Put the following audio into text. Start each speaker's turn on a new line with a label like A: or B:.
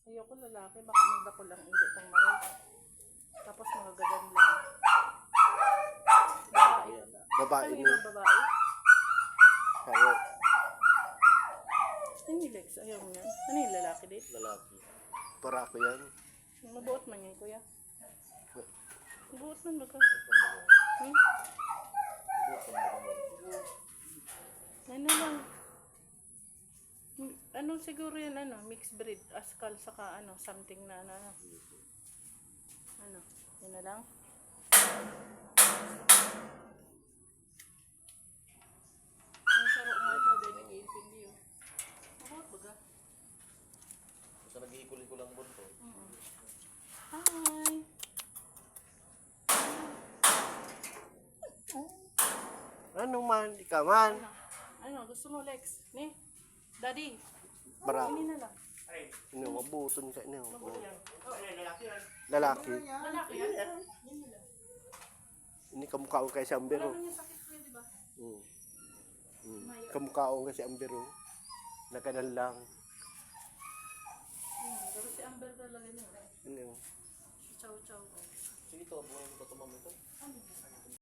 A: Ayoko lalaki, baka magdako lang ulit ang maray. Tapos mga gadan lang. Babae.
B: Babae
A: Ano
B: mo.
A: ibang babae?
B: Kaya,
A: Ano yung legs? Ayaw mo yan. Ano yung lalaki din?
B: lalaki. Para ako yan.
A: Mabuot man yan, kuya. Mabuot man ba ka? Hmm? Ano lang. Ano siguro yan, ano? Mixed breed. Askal saka ano, something na ano. Ano? Yun na lang. Ang sarap nga ito, dahil nag-iintindi yun. Mabuot ba ka?
C: Basta nag-iikuli ko lang bunto.
A: Hi!
B: Ano man, ikaw man.
A: Ano? Gusto mo, Lex? Ni? Daddy?
B: Para,
A: Ini na lang.
B: ano, mabuton ka niyo.
A: Mabuto yan.
B: Lalaki.
A: Lalaki yan? Yan na lang.
B: Ini kamukha ko kay si Ambero.
A: Wala man yung sakit ko yun, diba?
B: Kamukha ko kay si Ambero. Nakanan lang.
A: Pero si Amber talaga niya.
B: Ano,
A: Si Chow Chow.
C: Sige to, buhay mo ito, tumam ito.
A: Ano?